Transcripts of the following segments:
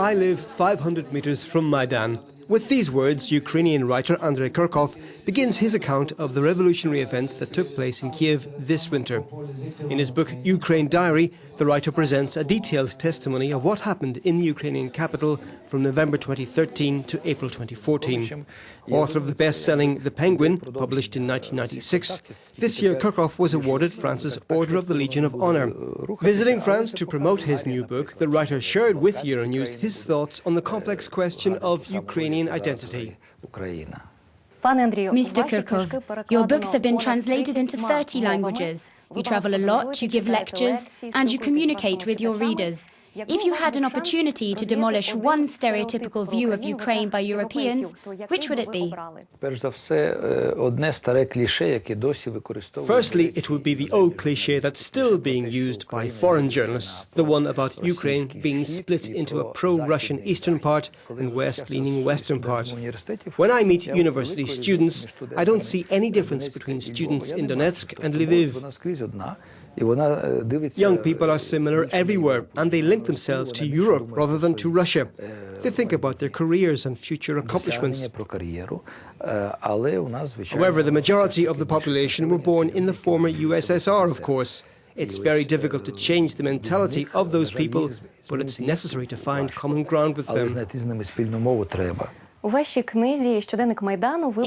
I live 500 meters from Maidan. With these words, Ukrainian writer Andrey Kurkov begins his account of the revolutionary events that took place in Kyiv this winter. In his book Ukraine Diary, the writer presents a detailed testimony of what happened in the Ukrainian capital from November 2013 to April 2014. Author of the best-selling The Penguin, published in 1996, this year Kurkov was awarded France's Order of the Legion of Honor. Visiting France to promote his new book, the writer shared with Euronews his thoughts on the complex question of Ukrainian identity. Mr. Kurkov, your books have been translated into 30 languages. You travel a lot, you give lectures, and you communicate with your readers. If you had an opportunity to demolish one stereotypical view of Ukraine by Europeans, which would it be? Firstly, it would be the old cliché that's still being used by foreign journalists, the one about Ukraine being split into a pro-Russian eastern part and west-leaning western part. When I meet university students, I don't see any difference between students in Donetsk and Lviv. Young people are similar everywhere, and they link themselves to Europe rather than to Russia. They think about their careers and future accomplishments. However, the majority of the population were born in the former USSR, of course. It's very difficult to change the mentality of those people, but it's necessary to find common ground with them. In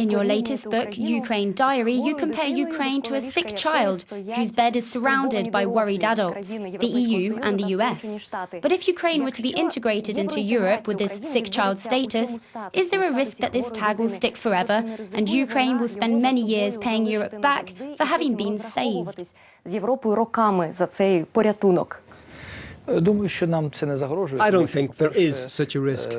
your latest book, Ukraine Diary, you compare Ukraine to a sick child whose bed is surrounded by worried adults, the EU and the US. But if Ukraine were to be integrated into Europe with this sick child status, is there a risk that this tag will stick forever and Ukraine will spend many years paying Europe back for having been saved? I don't think there is such a risk.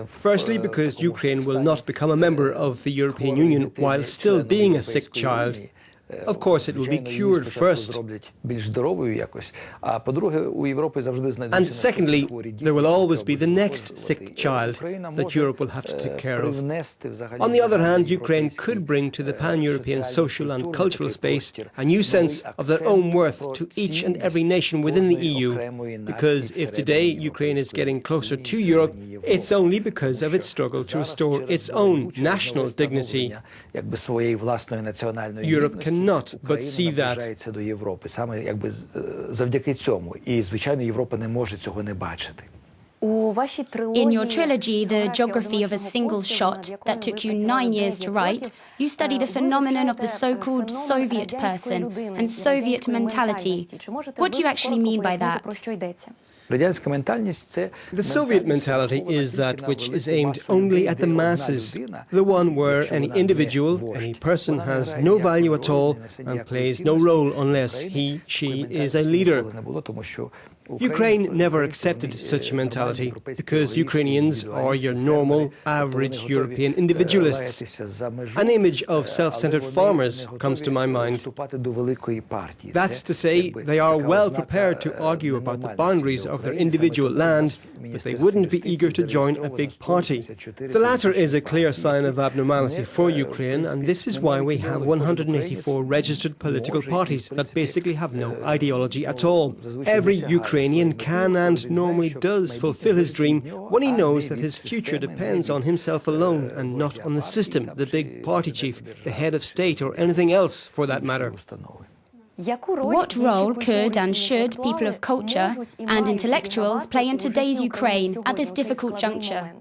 Firstly, because Ukraine will not become a member of the European Union while still being a sick child. Of course, it will be cured first. And secondly, there will always be the next sick child that Europe will have to take care of. On the other hand, Ukraine could bring to the pan-European social and cultural space a new sense of their own worth to each and every nation within the EU. Because if today Ukraine is getting closer to Europe, it's only because of its struggle to restore its own national dignity. Europe cannot but see that. In your trilogy, The Geography of a Single Shot, that took you 9 years to write, you study the phenomenon of the so-called Soviet person and Soviet mentality. What do you actually mean by that? The Soviet mentality is that which is aimed only at the masses, the one where any individual, any person has no value at all and plays no role unless he, she is a leader. Ukraine never accepted such a mentality because Ukrainians are your normal, average European individualists. An image of self-centered farmers comes to my mind. That's to say, they are well prepared to argue about the boundaries of their individual land, but they wouldn't be eager to join a big party. The latter is a clear sign of abnormality for Ukraine, and this is why we have 184 registered political parties that basically have no ideology at all. Every Ukrainian can and normally does fulfill his dream when he knows that his future depends on himself alone and not on the system, the big party chief, the head of state or anything else for that matter. What role could and should people of culture and intellectuals play in today's Ukraine at this difficult juncture?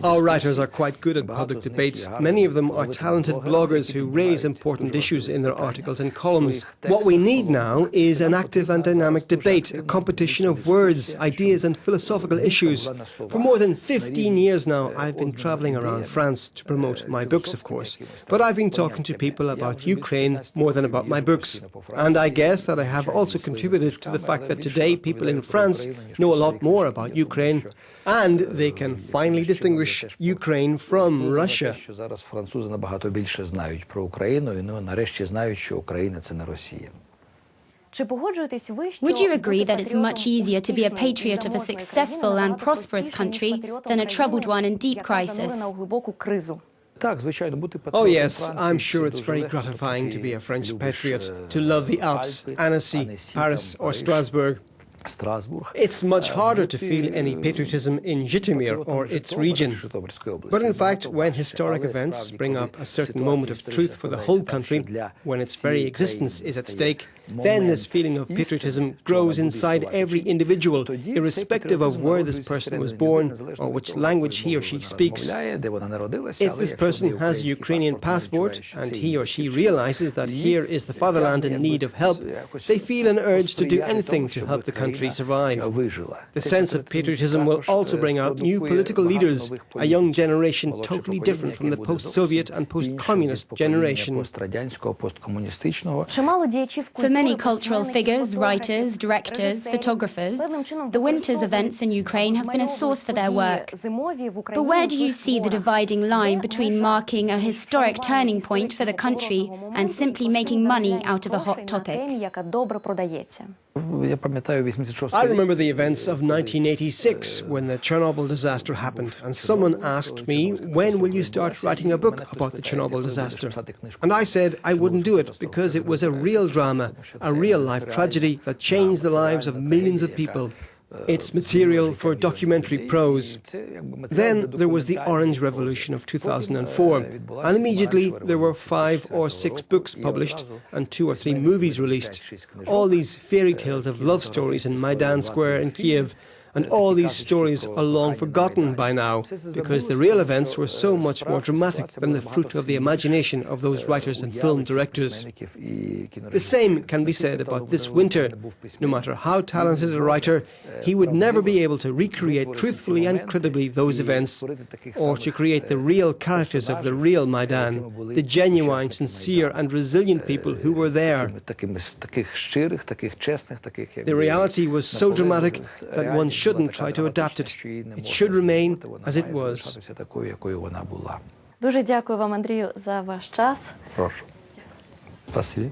Our writers are quite good at public debates. Many of them are talented bloggers who raise important issues in their articles and columns. What we need now is an active and dynamic debate, a competition of words, ideas and philosophical issues. For more than 15 years now, I've been travelling around France to promote my books, of course. But I've been talking to people about Ukraine more than about my books. And I guess that I have also contributed to the fact that today people in France know a lot more about Ukraine, and they can finally distinguish Ukraine from Russia. Would you agree that it's much easier to be a patriot of a successful and prosperous country than a troubled one in deep crisis? Oh yes, I'm sure it's very gratifying to be a French patriot, to love the Alps, Annecy, Paris or Strasbourg. It's much harder to feel any patriotism in Zhytomyr or its region. But in fact, when historic events bring up a certain moment of truth for the whole country, when its very existence is at stake, then this feeling of patriotism grows inside every individual, irrespective of where this person was born or which language he or she speaks. If this person has a Ukrainian passport and he or she realizes that here is the fatherland in need of help, they feel an urge to do anything to help the country survive. The sense of patriotism will also bring out new political leaders, a young generation totally different from the post-Soviet and post-communist generation. For many cultural figures, writers, directors, photographers, the winter's events in Ukraine have been a source for their work. But where do you see the dividing line between marking a historic turning point for the country and simply making money out of a hot topic? I remember the events of 1986 when the Chernobyl disaster happened, and someone asked me, when will you start writing a book about the Chernobyl disaster? And I said I wouldn't do it because it was a real drama, a real-life tragedy that changed the lives of millions of people. It's material for documentary prose. Then there was the Orange Revolution of 2004, and immediately there were 5 or 6 books published and 2 or 3 movies released. All these fairy tales of love stories in Maidan Square in Kyiv, and all these stories are long forgotten by now, because the real events were so much more dramatic than the fruit of the imagination of those writers and film directors. The same can be said about this winter. No matter how talented a writer, he would never be able to recreate truthfully and credibly those events, or to create the real characters of the real Maidan, the genuine, sincere and resilient people who were there. The reality was so dramatic that one shouldn't try to adapt it. It should remain as it was. Дуже дякую вам, Андрію, за ваш час. Прошу. Спасибі.